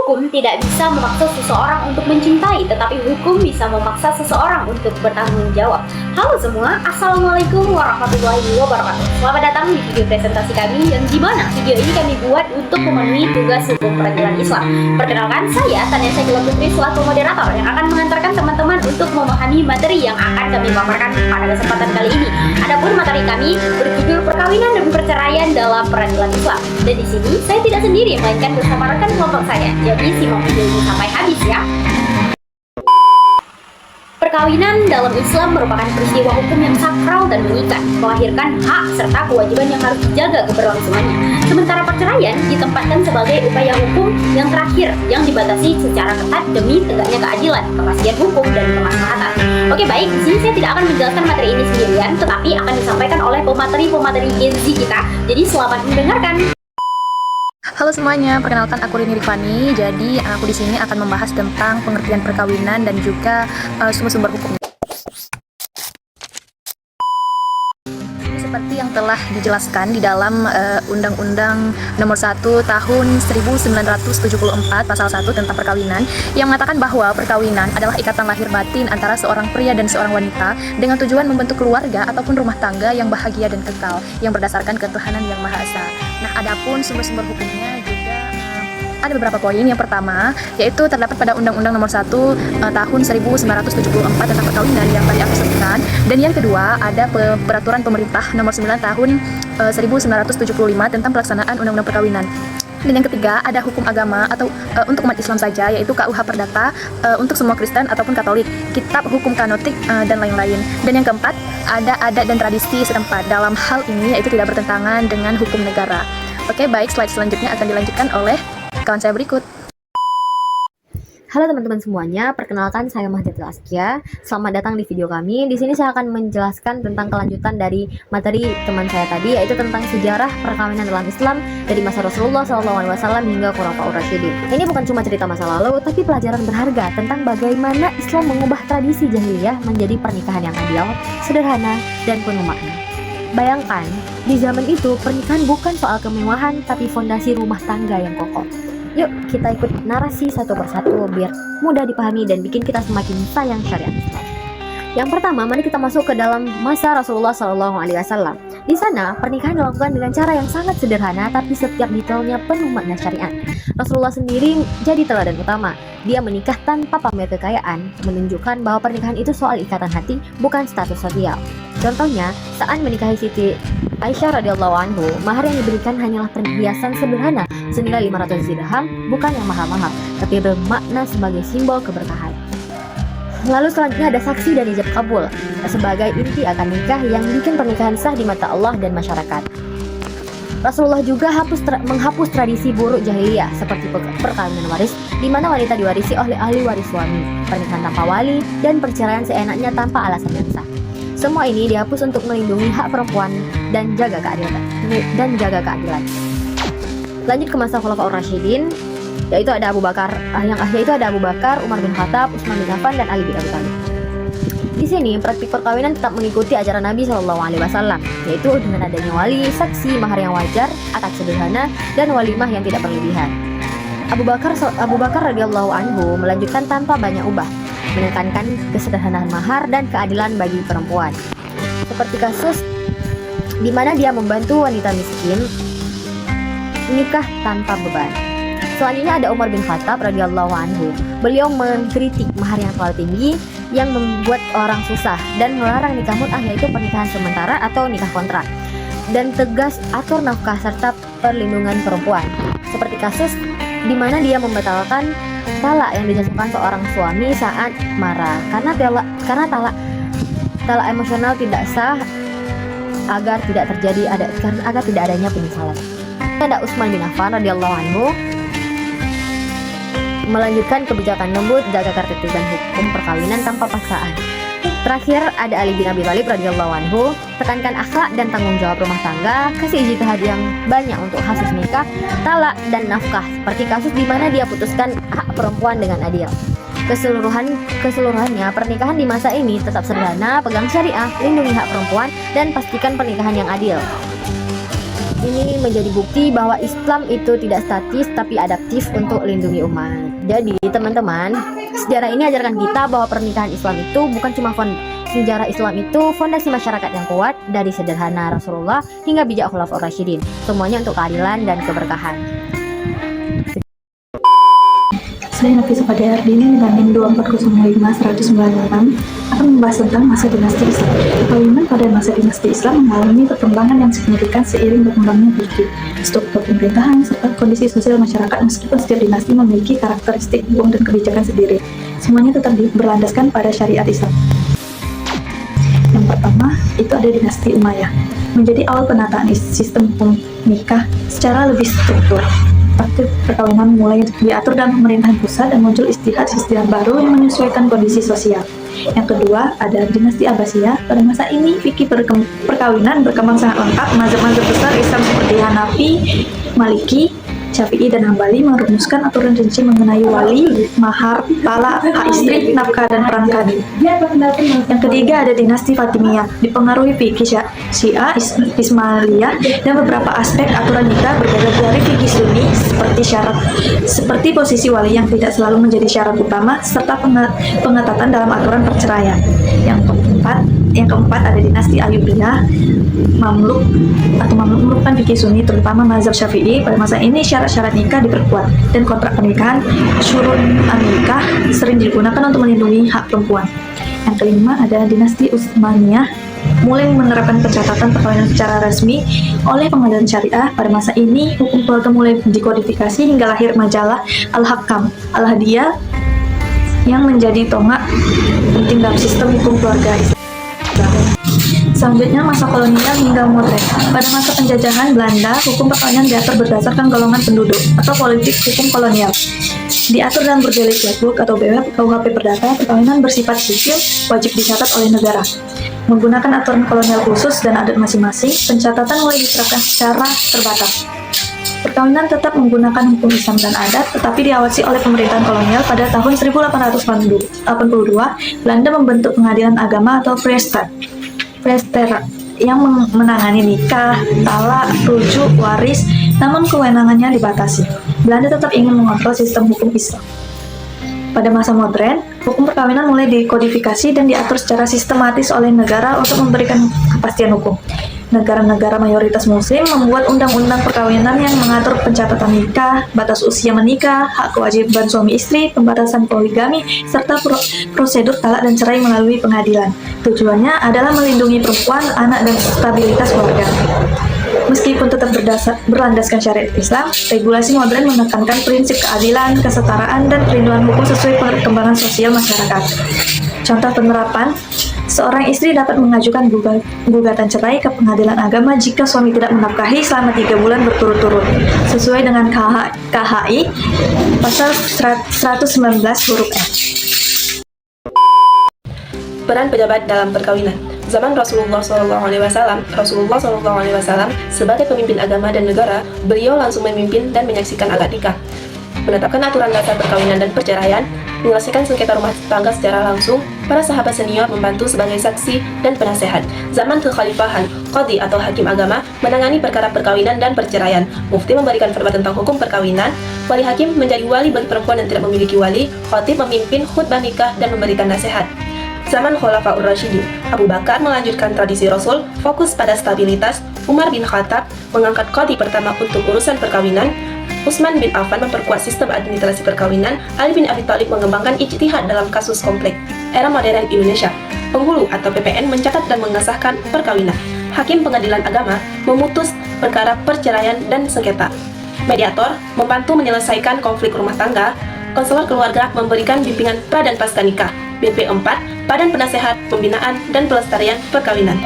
Hukum tidak bisa memaksa seseorang untuk mencintai, tetapi hukum bisa memaksa seseorang untuk bertanggung jawab. Halo semua, Assalamualaikum warahmatullahi wabarakatuh. Selamat datang di video presentasi kami, yang dimana video ini kami buat untuk memenuhi tugas hukum peradilan Islam. Perkenalkan, saya Tania Syakila Putri selaku moderator yang akan mengantarkan teman-teman untuk memahami materi yang akan kami paparkan pada kesempatan kali ini. Adapun materi kami berjudul perkawinan dan perceraian dalam peradilan Islam. Dan di sini saya tidak sendiri, melainkan bersama rekan kelompok saya. Jadi simak video ini sampai habis ya. Perkawinan dalam Islam merupakan peristiwa hukum yang sakral dan mengikat, melahirkan hak serta kewajiban yang harus dijaga keberlangsungannya. Sementara perceraian ditempatkan sebagai upaya hukum yang terakhir yang dibatasi secara ketat demi tegaknya keadilan, kepastian hukum, dan kemaslahatan. Oke baik, di sini saya tidak akan menjelaskan materi ini sendirian, tetapi akan disampaikan oleh pemateri Gen Z kita. Jadi selamat mendengarkan. Halo semuanya, perkenalkan aku Rini Rifani. Jadi aku di sini akan membahas tentang pengertian perkawinan dan juga sumber-sumber hukum. Seperti yang telah dijelaskan di dalam Undang-Undang Nomor 1 Tahun 1974 Pasal 1 tentang perkawinan, yang mengatakan bahwa perkawinan adalah ikatan lahir batin antara seorang pria dan seorang wanita dengan tujuan membentuk keluarga ataupun rumah tangga yang bahagia dan kekal yang berdasarkan ketuhanan yang Maha Esa. Nah, adapun sumber-sumber hukumnya juga ada beberapa poin. Yang pertama yaitu terdapat pada Undang-Undang Nomor 1 Tahun 1974 tentang perkawinan yang tadi aku sebutkan, dan yang kedua ada Peraturan Pemerintah Nomor 9 Tahun 1975 tentang pelaksanaan Undang-Undang Perkawinan. Dan yang ketiga ada hukum agama atau untuk umat Islam saja, yaitu KUH Perdata untuk semua Kristen ataupun Katolik, kitab hukum kanotik dan lain-lain. Dan yang keempat ada adat dan tradisi setempat. Dalam hal ini yaitu tidak bertentangan dengan hukum negara. Oke baik, slide selanjutnya akan dilanjutkan oleh kawan saya berikut. Halo teman-teman semuanya, perkenalkan saya Mahdiatul Askia. Selamat datang di video kami. Di sini saya akan menjelaskan tentang kelanjutan dari materi teman saya tadi, yaitu tentang sejarah perkawinan dalam Islam dari masa Rasulullah SAW hingga Khulafaur Rasyidin. Ini bukan cuma cerita masa lalu, tapi pelajaran berharga tentang bagaimana Islam mengubah tradisi jahiliyah menjadi pernikahan yang adil, sederhana, dan penuh makna. Bayangkan, di zaman itu pernikahan bukan soal kemewahan, tapi fondasi rumah tangga yang kokoh. Yuk kita ikut narasi satu persatu biar mudah dipahami dan bikin kita semakin sayang syariat Islam. Yang pertama, mari kita masuk ke dalam masa Rasulullah SAW. Di sana, pernikahan dilakukan dengan cara yang sangat sederhana, tapi setiap detailnya penuh makna syariat. Rasulullah sendiri jadi teladan utama. Dia menikah tanpa pamer kekayaan, menunjukkan bahwa pernikahan itu soal ikatan hati, bukan status sosial. Contohnya, saat menikahi Siti Aisyah radhiyallahu anhu, mahar yang diberikan hanyalah perhiasan sederhana senilai 500 dirham, bukan yang mahal-mahal, tapi bermakna sebagai simbol keberkahan. Lalu selanjutnya ada saksi dan ijab kabul sebagai inti akan nikah yang bikin pernikahan sah di mata Allah dan masyarakat. Rasulullah juga menghapus tradisi buruk jahiliyah seperti perkawinan waris, di mana wanita diwarisi oleh ahli waris suami, pernikahan tanpa wali, dan perceraian seenaknya tanpa alasan yang sah. Semua ini dihapus untuk melindungi hak perempuan dan jaga keadilan. Lanjut ke masa Khulafaur Rasyidin, yaitu ada Abu Bakar, Umar bin Khattab, Utsman bin Affan, dan Ali bin Abi Thalib. Di sini praktik perkawinan tetap mengikuti ajaran Nabi SAW, yaitu dengan adanya wali, saksi, mahar yang wajar, akad sederhana, dan walimah yang tidak berlebihan. Abu Bakar radhiyallahu anhu melanjutkan tanpa banyak ubah, menekankan kesederhanaan mahar dan keadilan bagi perempuan. Seperti kasus di mana dia membantu wanita miskin nikah tanpa beban. Selanjutnya ada Umar bin Khattab radhiyallahu anhu. Beliau mengkritik mahar yang terlalu tinggi yang membuat orang susah dan melarang nikah mut'ah, yaitu pernikahan sementara atau nikah kontrak, dan tegas atur nafkah serta perlindungan perempuan. Seperti kasus di mana dia membatalkan talak yang dijatuhkan seorang suami saat marah karena talak emosional tidak sah agar tidak adanya penyesalan. Ada Utsman bin Affan radhiyallahu anhu melanjutkan kebijakan lembut, jaga ketertiban hukum perkawinan tanpa paksaan. Terakhir ada Ali bin Abi Thalib radhiyallahu anhu, tekankan akhlak dan tanggung jawab rumah tangga, kasih ijtihad yang banyak untuk kasus nikah, talak, dan nafkah, seperti kasus di mana dia putuskan hak perempuan dengan adil. Keseluruhannya, pernikahan di masa ini tetap sederhana, pegang syariah, lindungi hak perempuan, dan pastikan pernikahan yang adil. ini menjadi bukti bahwa Islam itu tidak statis tapi adaptif untuk melindungi umat. Jadi teman-teman, sejarah ini ajarkan kita bahwa pernikahan Islam itu bukan cuma sejarah Islam itu fondasi masyarakat yang kuat, dari sederhana Rasulullah hingga bijak Khulafaur Rasyidin, semuanya untuk keadilan dan keberkahan. Saya Nafisa Fadiyar ini dengan NIM 2405196 akan membahas tentang masa dinasti Islam. Perkawinan pada masa dinasti Islam mengalami perkembangan yang signifikan seiring berkembangnya fikih, struktur pemerintahan, serta kondisi sosial masyarakat. Meskipun setiap dinasti memiliki karakteristik hukum dan kebijakan sendiri, semuanya tetap berlandaskan pada syariat Islam. Yang pertama, itu ada dinasti Umayyah, menjadi awal penataan sistem hukum nikah secara lebih struktur. Praktik perkawinan mulai diatur dalam pemerintahan pusat dan muncul istihad baru yang menyesuaikan kondisi sosial. Yang kedua, ada dinasti Abbasiyah. Pada masa ini, fikih perkawinan berkembang sangat lengkap. Mazhab-mazhab besar Islam seperti Hanafi, Maliki, Syafi'i, dan Hambali merumuskan aturan rinci mengenai wali, mahar, talak, hak istri, nafkah, dan perangkat. Yang ketiga ada dinasti Fatimiyah, dipengaruhi fikih Syiah, Ismailiyah, dan beberapa aspek aturan nikah berbeda dari fikih Sunni seperti posisi wali yang tidak selalu menjadi syarat utama, serta pengetatan dalam aturan perceraian. Yang keempat ada dinasti Ayyubiyah, Mamluk merupakan fikih Sunni, terutama mazhab Syafi'i. Pada masa ini syarat-syarat nikah diperkuat dan kontrak pernikahan syurut an-nikah sering digunakan untuk melindungi hak perempuan. Yang kelima ada dinasti Utsmaniyah, mulai menerapkan pencatatan perkawinan secara resmi oleh pengadilan syariah. Pada masa ini hukum keluarga mulai dikodifikasi hingga lahir majalah Al-Hakam, Al-Hadiyah yang menjadi tonggak penting dalam sistem hukum keluarga Islam. Selanjutnya masa kolonial hingga modern. Pada masa penjajahan Belanda, hukum perkawinan diatur berdasarkan golongan penduduk atau politik hukum kolonial. Diatur dalam Bordelaise Wetboek atau BW KUHP Perdata, perkawinan bersifat sipil, wajib dicatat oleh negara. Menggunakan aturan kolonial khusus dan adat masing-masing, pencatatan mulai diterapkan secara terbatas. Perkawinan tetap menggunakan hukum Islam dan adat, tetapi diawasi oleh pemerintahan kolonial. Pada tahun 1882, Belanda membentuk pengadilan agama atau Vrijstaat yang menangani nikah, talak, rujuk, waris, namun kewenangannya dibatasi. Belanda tetap ingin mengontrol sistem hukum Islam. Pada masa modern, hukum perkawinan mulai dikodifikasi dan diatur secara sistematis oleh negara untuk memberikan kepastian hukum. Negara-negara mayoritas muslim membuat undang-undang perkawinan yang mengatur pencatatan nikah, batas usia menikah, hak kewajiban suami istri, pembatasan poligami, serta prosedur talak dan cerai melalui pengadilan. Tujuannya adalah melindungi perempuan, anak, dan stabilitas keluarga. Meskipun tetap berlandaskan syariat Islam, regulasi modern menekankan prinsip keadilan, kesetaraan, dan perlindungan hukum sesuai perkembangan sosial masyarakat. Contoh penerapan, seorang istri dapat mengajukan gugatan cerai ke pengadilan agama jika suami tidak menafkahi selama 3 bulan berturut-turut, sesuai dengan KHI pasal 119 huruf F. Peran pejabat dalam perkawinan. Zaman Rasulullah SAW sebagai pemimpin agama dan negara, beliau langsung memimpin dan menyaksikan akad nikah, menetapkan aturan dasar perkawinan dan perceraian, menyelesaikan sengketa rumah tangga secara langsung. Para sahabat senior membantu sebagai saksi dan penasehat. Zaman kekhalifahan, qadhi atau hakim agama menangani perkara perkawinan dan perceraian. Mufti memberikan fatwa tentang hukum perkawinan. Wali hakim menjadi wali bagi perempuan yang tidak memiliki wali. Khatib memimpin khutbah nikah dan memberikan nasihat. Zaman Khulafaur Rasyidin, Abu Bakar melanjutkan tradisi Rasul, fokus pada stabilitas. Umar bin Khattab mengangkat qadhi pertama untuk urusan perkawinan. Utsman bin Affan memperkuat sistem administrasi perkawinan. Ali bin Abi Thalib mengembangkan ijtihad dalam kasus kompleks. Era modern Indonesia, penghulu atau PPN mencatat dan mengesahkan perkawinan. Hakim pengadilan agama memutus perkara perceraian dan sengketa. Mediator membantu menyelesaikan konflik rumah tangga. Konselor keluarga memberikan bimbingan pra dan pasca nikah. BP4, Badan Penasehat Pembinaan dan Pelestarian Perkawinan.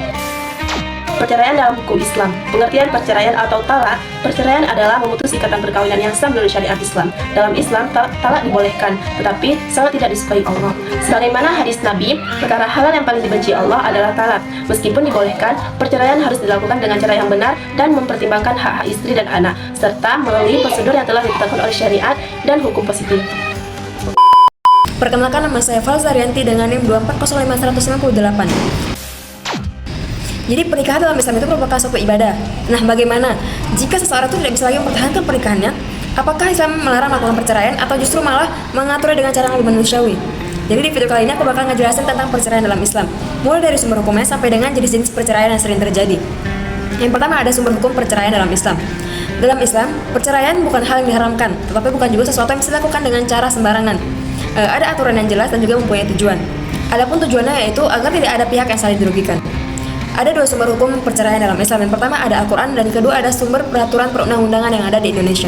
Perceraian dalam hukum Islam. Pengertian perceraian atau talak. Perceraian adalah memutus ikatan perkawinan yang sah menurut syariat Islam. Dalam Islam, talak dibolehkan, tetapi sangat tidak disukai Allah. Sebagaimana hadis Nabi, perkara halal yang paling dibenci Allah adalah talak. Meskipun dibolehkan, perceraian harus dilakukan dengan cara yang benar dan mempertimbangkan hak-hak istri dan anak, serta melalui prosedur yang telah ditetapkan oleh syariat dan hukum positif. Perkenalkan, nama saya Falzarianti dengan NIM 2405198. Jadi pernikahan dalam Islam itu merupakan suatu ibadah. Nah, bagaimana jika seseorang itu tidak bisa lagi mempertahankan pernikahannya? Apakah Islam melarang melakukan perceraian atau justru malah mengaturnya dengan cara yang lebih manusiawi? Jadi di video kali ini aku bakal ngejelasin tentang perceraian dalam Islam, mulai dari sumber hukumnya sampai dengan jenis-jenis perceraian yang sering terjadi. Yang pertama ada sumber hukum perceraian dalam Islam. Dalam Islam, perceraian bukan hal yang diharamkan, tetapi bukan juga sesuatu yang bisa dilakukan dengan cara sembarangan. Ada aturan yang jelas dan juga mempunyai tujuan. Adapun tujuannya yaitu agar tidak ada pihak yang saling dirugikan. Ada dua sumber hukum perceraian dalam Islam. Yang pertama ada Al-Quran dan kedua ada sumber peraturan perundang-undangan yang ada di Indonesia.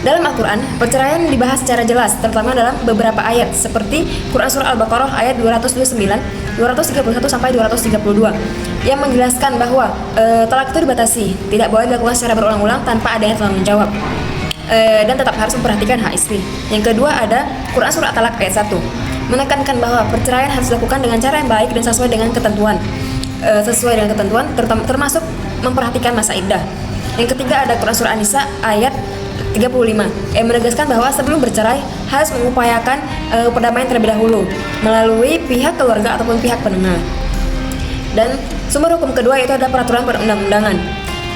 Dalam Al-Quran, perceraian dibahas secara jelas, terutama dalam beberapa ayat seperti Quran Surah Al-Baqarah ayat 229, 231 sampai 232 yang menjelaskan bahwa talak itu dibatasi, tidak boleh dilakukan secara berulang-ulang tanpa adanya tanggung jawab. Dan tetap harus memperhatikan hak istri. Yang kedua ada Quran Surah At-Talaq ayat 1 menekankan bahwa perceraian harus dilakukan dengan cara yang baik dan sesuai dengan ketentuan. Termasuk memperhatikan masa iddah. Yang ketiga ada Quran Surah An-Nisa ayat 35 yang menegaskan bahwa sebelum bercerai harus mengupayakan perdamaian terlebih dahulu melalui pihak keluarga ataupun pihak penengah. Dan sumber hukum kedua yaitu ada peraturan perundang-undangan.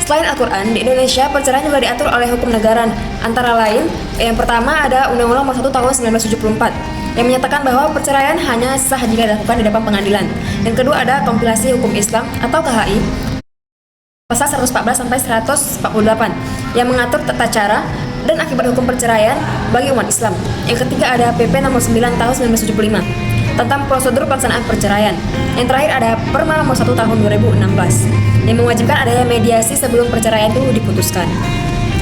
Selain Al-Quran, di Indonesia perceraian juga diatur oleh hukum negara. Antara lain, yang pertama ada Undang-Undang Nomor 1 Tahun 1974 yang menyatakan bahwa perceraian hanya sah jika dilakukan di depan pengadilan. Yang kedua ada Kompilasi Hukum Islam atau KHI pasal 114 sampai 148 yang mengatur tata cara dan akibat hukum perceraian bagi umat Islam. Yang ketiga ada PP Nomor 9 Tahun 1975 tentang prosedur pelaksanaan perceraian. Yang terakhir ada Perma Nomor 1 Tahun 2016 yang mewajibkan adanya mediasi sebelum perceraian itu diputuskan.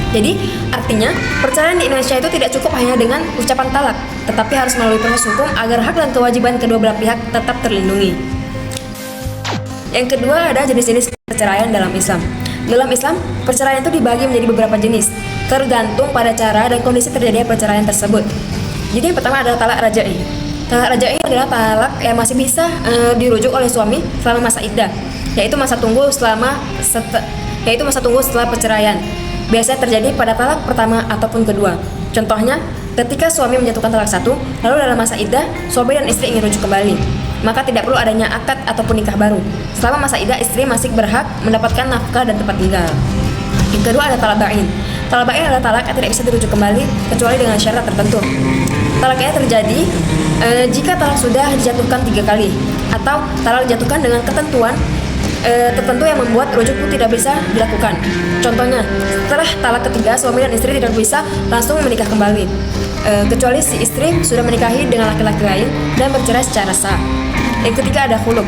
Jadi, artinya perceraian di Indonesia itu tidak cukup hanya dengan ucapan talak, tetapi harus melalui proses hukum agar hak dan kewajiban kedua belah pihak tetap terlindungi. Yang kedua ada jenis-jenis perceraian dalam Islam. Dalam Islam, perceraian itu dibagi menjadi beberapa jenis, tergantung pada cara dan kondisi terjadinya perceraian tersebut. Jadi yang pertama adalah talak rajai. Talak rajai adalah talak yang masih bisa dirujuk oleh suami selama masa iddah, yaitu masa tunggu setelah perceraian. Biasanya terjadi pada talak pertama ataupun kedua. Contohnya, ketika suami menjatuhkan talak satu, lalu dalam masa iddah, suami dan istri ingin rujuk kembali, maka tidak perlu adanya akad ataupun nikah baru. Selama masa iddah, istri masih berhak mendapatkan nafkah dan tempat tinggal. Yang kedua ada talak ba'in. Talak ba'in adalah talak yang tidak bisa dirujuk kembali kecuali dengan syarat tertentu. Talaknya terjadi jika talak sudah dijatuhkan 3 kali atau talak dijatuhkan dengan ketentuan tertentu yang membuat rujuk itu tidak bisa dilakukan. Contohnya, setelah talak ketiga, suami dan istri tidak bisa langsung menikah kembali, kecuali si istri sudah menikahi dengan laki-laki lain dan bercerai secara sah. Yang ketiga ada khuluk.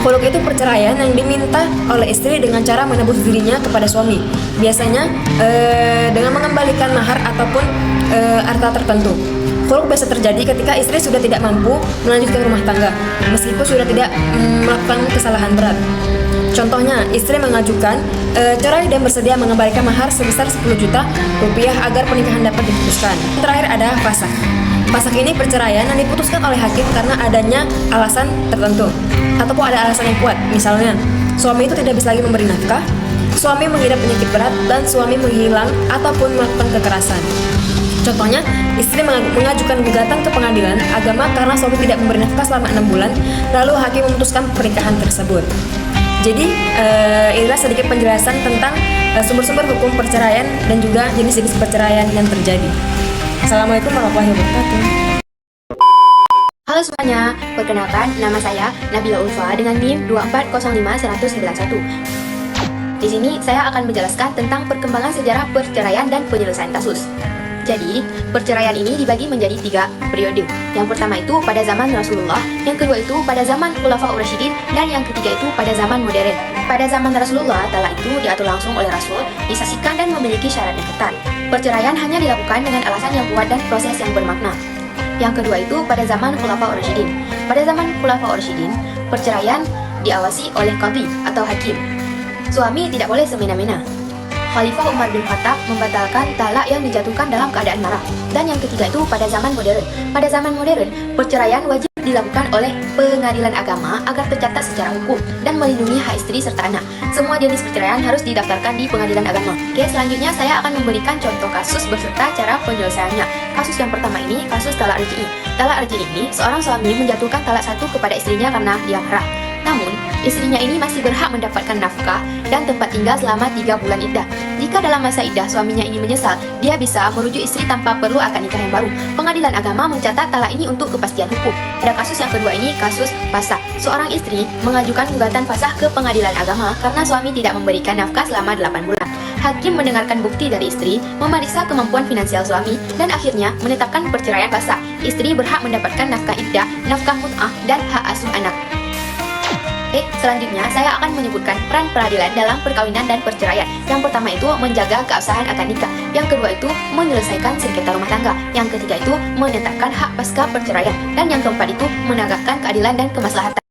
Khuluk itu perceraian yang diminta oleh istri dengan cara menebus dirinya kepada suami, biasanya dengan mengembalikan mahar ataupun harta tertentu. Khuluk biasa terjadi ketika istri sudah tidak mampu melanjutkan rumah tangga, meskipun sudah tidak melakukan kesalahan berat. Contohnya, istri mengajukan cerai dan bersedia mengembalikan mahar sebesar 10 juta rupiah agar pernikahan dapat diputuskan. Terakhir ada fasakh. Fasakh ini perceraian yang diputuskan oleh hakim karena adanya alasan tertentu ataupun ada alasan yang kuat. Misalnya, suami itu tidak bisa lagi memberi nafkah, suami mengidap penyakit berat, dan suami menghilang ataupun melakukan kekerasan. Contohnya, istri mengajukan gugatan ke pengadilan agama karena suami tidak memberi nafkah selama 6 bulan, lalu hakim memutuskan pernikahan tersebut. Jadi, inilah sedikit penjelasan tentang sumber-sumber hukum perceraian dan juga jenis-jenis perceraian yang terjadi. Assalamualaikum warahmatullahi wabarakatuh. Halo semuanya, perkenalkan nama saya Nabila Ulfa dengan NIM 2405191. Di sini saya akan menjelaskan tentang perkembangan sejarah perceraian dan penyelesaian kasus. Jadi, perceraian ini dibagi menjadi 3 periode. Yang pertama itu pada zaman Rasulullah, yang kedua itu pada zaman Khulafaur Rasyidin, dan yang ketiga itu pada zaman modern. Pada zaman Rasulullah, talak itu diatur langsung oleh Rasul, disaksikan dan memiliki syarat yang ketat. Perceraian hanya dilakukan dengan alasan yang kuat dan proses yang bermakna. Yang kedua itu pada zaman Khulafaur Rasyidin. Pada zaman Khulafaur Rasyidin, perceraian diawasi oleh qadhi atau hakim. Suami tidak boleh semena-mena. Khalifah Umar bin Khattab membatalkan talak yang dijatuhkan dalam keadaan marah. Dan yang ketiga itu pada zaman modern. Pada zaman modern, perceraian wajib dilakukan oleh pengadilan agama agar tercatat secara hukum dan melindungi hak istri serta anak. Semua jenis perceraian harus didaftarkan di pengadilan agama. Oke, selanjutnya saya akan memberikan contoh kasus beserta cara penyelesaiannya. Kasus yang pertama ini kasus talak raj'i. Talak raj'i ini seorang suami menjatuhkan talak satu kepada istrinya karena dia marah. Namun, istrinya ini masih berhak mendapatkan nafkah dan tempat tinggal selama 3 bulan iddah. Jika dalam masa iddah suaminya ini menyesal, dia bisa merujuk istri tanpa perlu akad nikah yang baru. Pengadilan agama mencatat talak ini untuk kepastian hukum. Pada kasus yang kedua ini, kasus fasakh. Seorang istri mengajukan gugatan fasakh ke pengadilan agama karena suami tidak memberikan nafkah selama 8 bulan. Hakim mendengarkan bukti dari istri, memeriksa kemampuan finansial suami, dan akhirnya menetapkan perceraian fasakh. Istri berhak mendapatkan nafkah iddah, nafkah mut'ah, dan hak asuh anak. Selanjutnya saya akan menyebutkan peran peradilan dalam perkawinan dan perceraian. Yang pertama itu menjaga keabsahan akad nikah. Yang kedua itu menyelesaikan sengketa rumah tangga. Yang ketiga itu menetapkan hak pasca perceraian. Dan yang keempat itu menegakkan keadilan dan kemaslahatan.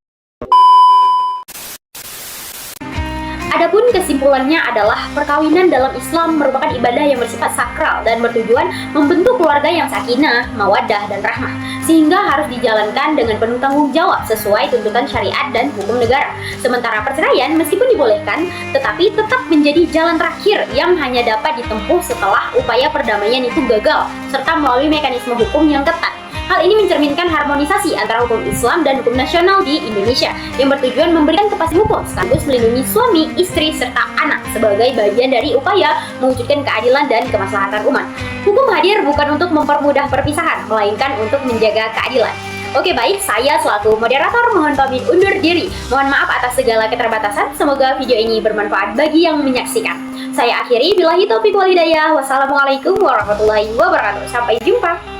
Adapun kesimpulannya adalah perkawinan dalam Islam merupakan ibadah yang bersifat sakral dan bertujuan membentuk keluarga yang sakinah, mawaddah, dan rahmah, sehingga harus dijalankan dengan penuh tanggung jawab sesuai tuntutan syariat dan hukum negara. Sementara perceraian meskipun dibolehkan, tetapi tetap menjadi jalan terakhir yang hanya dapat ditempuh setelah upaya perdamaian itu gagal, serta melalui mekanisme hukum yang ketat. Hal ini mencerminkan harmonisasi antara hukum Islam dan hukum nasional di Indonesia yang bertujuan memberikan kepastian hukum sekaligus melindungi suami, istri, serta anak sebagai bagian dari upaya mewujudkan keadilan dan kemaslahatan umat. Hukum hadir bukan untuk mempermudah perpisahan, melainkan untuk menjaga keadilan. Oke baik, saya selaku moderator mohon pamit undur diri. Mohon maaf atas segala keterbatasan. Semoga video ini bermanfaat bagi yang menyaksikan. Saya akhiri, billahi taufiq wal hidayah. Wassalamualaikum warahmatullahi wabarakatuh. Sampai jumpa.